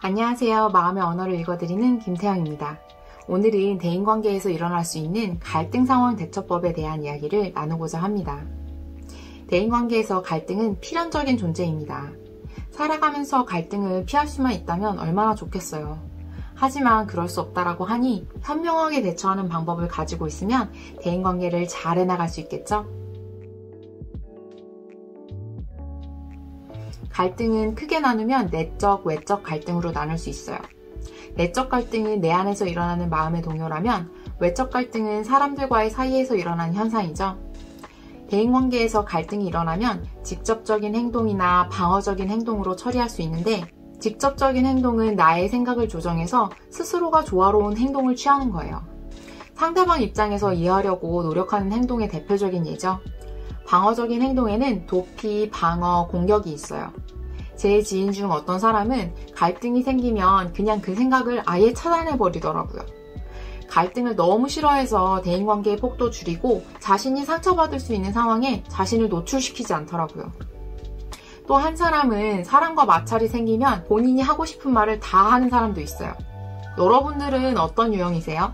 안녕하세요. 마음의 언어를 읽어드리는 김태영입니다. 오늘은 대인관계에서 일어날 수 있는 갈등 상황 대처법에 대한 이야기를 나누고자 합니다. 대인관계에서 갈등은 필연적인 존재입니다. 살아가면서 갈등을 피할 수만 있다면 얼마나 좋겠어요. 하지만 그럴 수 없다라고 하니 현명하게 대처하는 방법을 가지고 있으면 대인관계를 잘 해나갈 수 있겠죠? 갈등은 크게 나누면 내적, 외적 갈등으로 나눌 수 있어요. 내적 갈등은 내 안에서 일어나는 마음의 동요라면 외적 갈등은 사람들과의 사이에서 일어나는 현상이죠. 대인관계에서 갈등이 일어나면 직접적인 행동이나 방어적인 행동으로 처리할 수 있는데 직접적인 행동은 나의 생각을 조정해서 스스로가 조화로운 행동을 취하는 거예요. 상대방 입장에서 이해하려고 노력하는 행동의 대표적인 예죠. 방어적인 행동에는 도피, 방어, 공격이 있어요. 제 지인 중 어떤 사람은 갈등이 생기면 그냥 그 생각을 아예 차단해버리더라고요. 갈등을 너무 싫어해서 대인관계의 폭도 줄이고 자신이 상처받을 수 있는 상황에 자신을 노출시키지 않더라고요. 또 한 사람은 사람과 마찰이 생기면 본인이 하고 싶은 말을 다 하는 사람도 있어요. 여러분들은 어떤 유형이세요?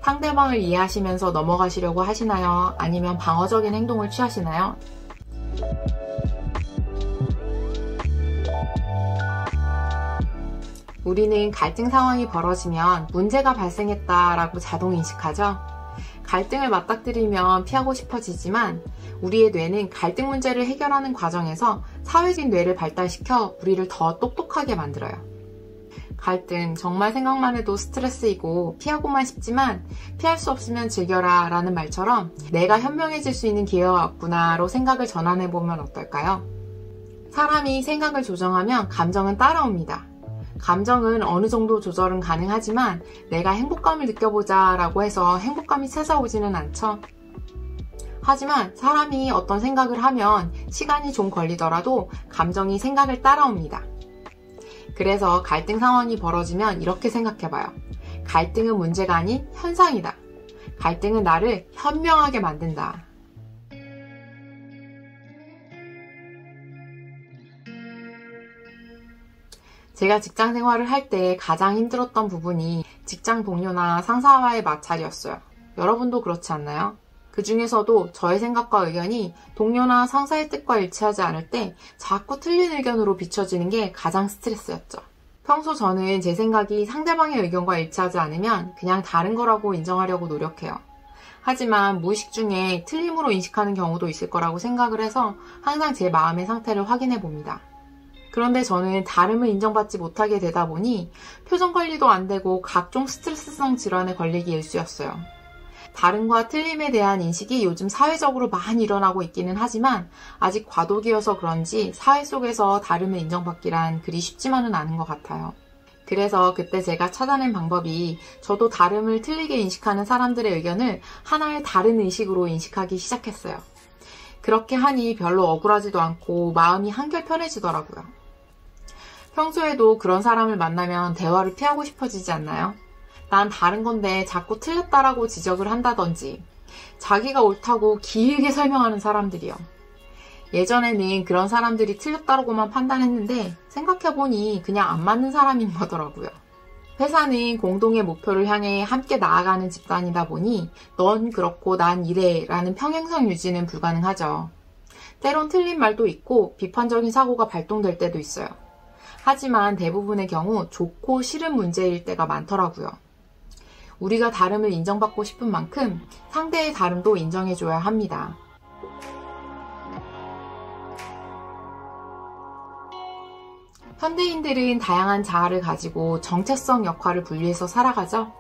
상대방을 이해하시면서 넘어가시려고 하시나요? 아니면 방어적인 행동을 취하시나요? 우리는 갈등 상황이 벌어지면 문제가 발생했다라고 자동 인식하죠. 갈등을 맞닥뜨리면 피하고 싶어지지만 우리의 뇌는 갈등 문제를 해결하는 과정에서 사회적 뇌를 발달시켜 우리를 더 똑똑하게 만들어요. 갈등 정말 생각만 해도 스트레스이고 피하고만 싶지만 피할 수 없으면 즐겨라 라는 말처럼 내가 현명해질 수 있는 기회가 왔구나로 생각을 전환해보면 어떨까요? 사람이 생각을 조정하면 감정은 따라옵니다. 감정은 어느 정도 조절은 가능하지만 내가 행복감을 느껴보자 라고 해서 행복감이 찾아오지는 않죠. 하지만 사람이 어떤 생각을 하면 시간이 좀 걸리더라도 감정이 생각을 따라옵니다. 그래서 갈등 상황이 벌어지면 이렇게 생각해봐요. 갈등은 문제가 아닌 현상이다. 갈등은 나를 현명하게 만든다. 제가 직장 생활을 할 때 가장 힘들었던 부분이 직장 동료나 상사와의 마찰이었어요. 여러분도 그렇지 않나요? 그 중에서도 저의 생각과 의견이 동료나 상사의 뜻과 일치하지 않을 때 자꾸 틀린 의견으로 비춰지는 게 가장 스트레스였죠. 평소 저는 제 생각이 상대방의 의견과 일치하지 않으면 그냥 다른 거라고 인정하려고 노력해요. 하지만 무의식 중에 틀림으로 인식하는 경우도 있을 거라고 생각을 해서 항상 제 마음의 상태를 확인해 봅니다. 그런데 저는 다름을 인정받지 못하게 되다 보니 표정 관리도 안 되고 각종 스트레스성 질환에 걸리기 일쑤였어요. 다름과 틀림에 대한 인식이 요즘 사회적으로 많이 일어나고 있기는 하지만 아직 과도기여서 그런지 사회 속에서 다름을 인정받기란 그리 쉽지만은 않은 것 같아요. 그래서 그때 제가 찾아낸 방법이 저도 다름을 틀리게 인식하는 사람들의 의견을 하나의 다른 의식으로 인식하기 시작했어요. 그렇게 하니 별로 억울하지도 않고 마음이 한결 편해지더라고요. 평소에도 그런 사람을 만나면 대화를 피하고 싶어지지 않나요? 난 다른 건데 자꾸 틀렸다라고 지적을 한다든지 자기가 옳다고 길게 설명하는 사람들이요. 예전에는 그런 사람들이 틀렸다고만 판단했는데 생각해보니 그냥 안 맞는 사람인 거더라고요. 회사는 공동의 목표를 향해 함께 나아가는 집단이다 보니 넌 그렇고 난 이래 라는 평행선 유지는 불가능하죠. 때론 틀린 말도 있고 비판적인 사고가 발동될 때도 있어요. 하지만 대부분의 경우 좋고 싫은 문제일 때가 많더라고요. 우리가 다름을 인정받고 싶은 만큼 상대의 다름도 인정해줘야 합니다. 현대인들은 다양한 자아를 가지고 정체성 역할을 분리해서 살아가죠.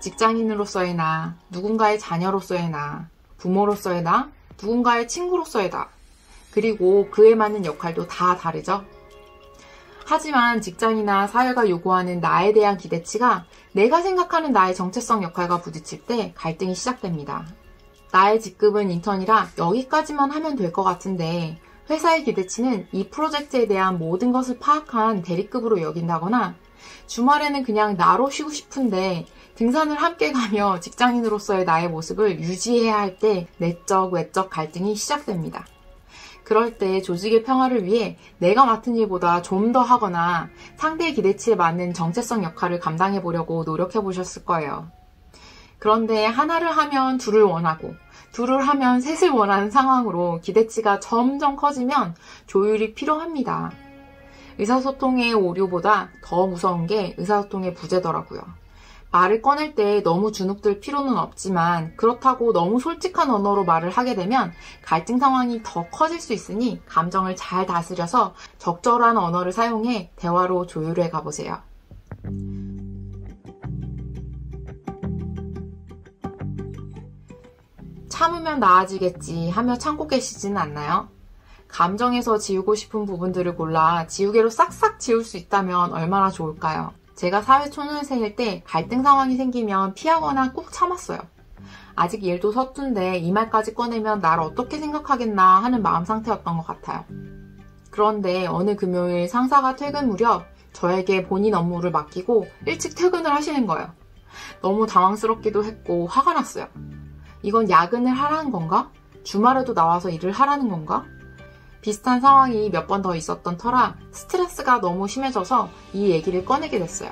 직장인으로서의 나, 누군가의 자녀로서의 나, 부모로서의 나, 누군가의 친구로서의 나, 그리고 그에 맞는 역할도 다 다르죠. 하지만 직장이나 사회가 요구하는 나에 대한 기대치가 내가 생각하는 나의 정체성 역할과 부딪힐 때 갈등이 시작됩니다. 나의 직급은 인턴이라 여기까지만 하면 될 것 같은데 회사의 기대치는 이 프로젝트에 대한 모든 것을 파악한 대리급으로 여긴다거나 주말에는 그냥 나로 쉬고 싶은데 등산을 함께 가며 직장인으로서의 나의 모습을 유지해야 할 때 내적, 외적 갈등이 시작됩니다. 그럴 때 조직의 평화를 위해 내가 맡은 일보다 좀 더 하거나 상대의 기대치에 맞는 정체성 역할을 감당해 보려고 노력해 보셨을 거예요. 그런데 하나를 하면 둘을 원하고 둘을 하면 셋을 원하는 상황으로 기대치가 점점 커지면 조율이 필요합니다. 의사소통의 오류보다 더 무서운 게 의사소통의 부재더라고요. 말을 꺼낼 때 너무 주눅들 필요는 없지만 그렇다고 너무 솔직한 언어로 말을 하게 되면 갈등 상황이 더 커질 수 있으니 감정을 잘 다스려서 적절한 언어를 사용해 대화로 조율해 가보세요. 참으면 나아지겠지 하며 참고 계시지는 않나요? 감정에서 지우고 싶은 부분들을 골라 지우개로 싹싹 지울 수 있다면 얼마나 좋을까요? 제가 사회 초년생일 때 갈등 상황이 생기면 피하거나 꾹 참았어요. 아직 일도 서툰데 이 말까지 꺼내면 날 어떻게 생각하겠나 하는 마음 상태였던 것 같아요. 그런데 어느 금요일 상사가 퇴근 무렵 저에게 본인 업무를 맡기고 일찍 퇴근을 하시는 거예요. 너무 당황스럽기도 했고 화가 났어요. 이건 야근을 하라는 건가? 주말에도 나와서 일을 하라는 건가? 비슷한 상황이 몇 번 더 있었던 터라 스트레스가 너무 심해져서 이 얘기를 꺼내게 됐어요.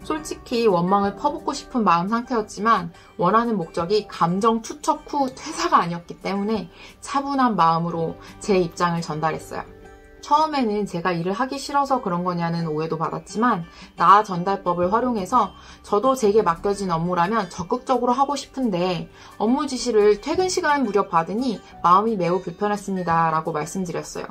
솔직히 원망을 퍼붓고 싶은 마음 상태였지만 원하는 목적이 감정 투척 후 퇴사가 아니었기 때문에 차분한 마음으로 제 입장을 전달했어요. 처음에는 제가 일을 하기 싫어서 그런 거냐는 오해도 받았지만 나아 전달법을 활용해서 저도 제게 맡겨진 업무라면 적극적으로 하고 싶은데 업무 지시를 퇴근 시간 무렵 받으니 마음이 매우 불편했습니다 라고 말씀드렸어요.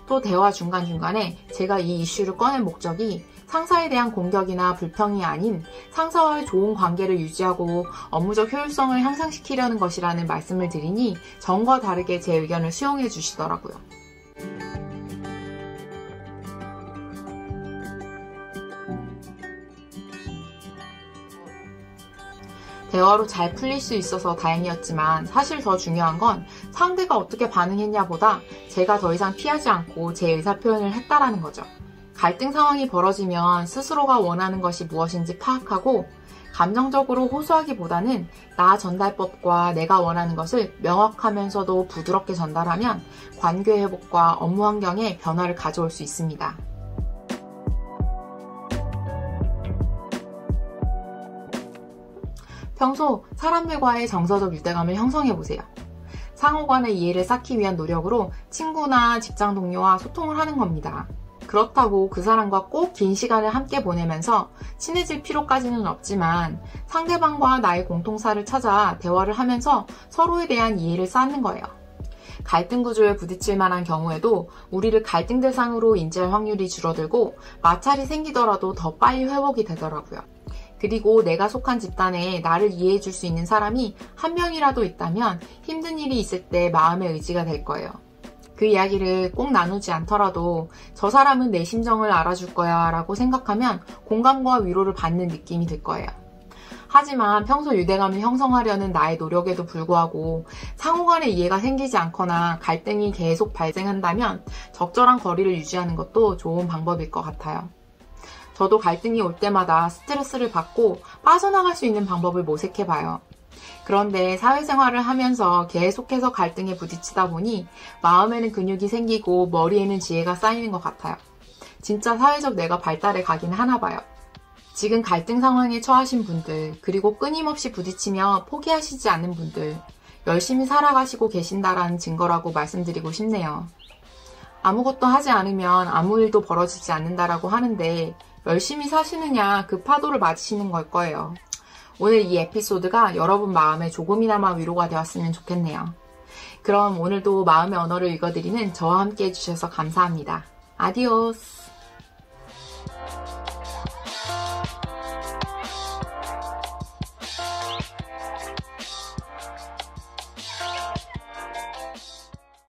또 대화 중간중간에 제가 이 이슈를 꺼낸 목적이 상사에 대한 공격이나 불평이 아닌 상사와의 좋은 관계를 유지하고 업무적 효율성을 향상시키려는 것이라는 말씀을 드리니 전과 다르게 제 의견을 수용해 주시더라고요. 대화로 잘 풀릴 수 있어서 다행이었지만 사실 더 중요한 건 상대가 어떻게 반응했냐보다 제가 더 이상 피하지 않고 제 의사표현을 했다라는 거죠. 갈등 상황이 벌어지면 스스로가 원하는 것이 무엇인지 파악하고 감정적으로 호소하기보다는 나 전달법과 내가 원하는 것을 명확하면서도 부드럽게 전달하면 관계 회복과 업무 환경에 변화를 가져올 수 있습니다. 평소 사람들과의 정서적 유대감을 형성해보세요. 상호 간의 이해를 쌓기 위한 노력으로 친구나 직장 동료와 소통을 하는 겁니다. 그렇다고 그 사람과 꼭 긴 시간을 함께 보내면서 친해질 필요까지는 없지만 상대방과 나의 공통사를 찾아 대화를 하면서 서로에 대한 이해를 쌓는 거예요. 갈등 구조에 부딪힐 만한 경우에도 우리를 갈등 대상으로 인지할 확률이 줄어들고 마찰이 생기더라도 더 빨리 회복이 되더라고요. 그리고 내가 속한 집단에 나를 이해해 줄 수 있는 사람이 한 명이라도 있다면 힘든 일이 있을 때 마음의 의지가 될 거예요. 그 이야기를 꼭 나누지 않더라도 저 사람은 내 심정을 알아줄 거야 라고 생각하면 공감과 위로를 받는 느낌이 들 거예요. 하지만 평소 유대감을 형성하려는 나의 노력에도 불구하고 상호 간의 이해가 생기지 않거나 갈등이 계속 발생한다면 적절한 거리를 유지하는 것도 좋은 방법일 것 같아요. 저도 갈등이 올 때마다 스트레스를 받고 빠져나갈 수 있는 방법을 모색해봐요. 그런데 사회생활을 하면서 계속해서 갈등에 부딪히다 보니 마음에는 근육이 생기고 머리에는 지혜가 쌓이는 것 같아요. 진짜 사회적 뇌가 발달해 가긴 하나 봐요. 지금 갈등 상황에 처하신 분들, 그리고 끊임없이 부딪히며 포기하시지 않는 분들, 열심히 살아가시고 계신다라는 증거라고 말씀드리고 싶네요. 아무것도 하지 않으면 아무 일도 벌어지지 않는다라고 하는데 열심히 사시느냐 그 파도를 맞으시는 걸 거예요. 오늘 이 에피소드가 여러분 마음에 조금이나마 위로가 되었으면 좋겠네요. 그럼 오늘도 마음의 언어를 읽어드리는 저와 함께 해주셔서 감사합니다. 아디오스!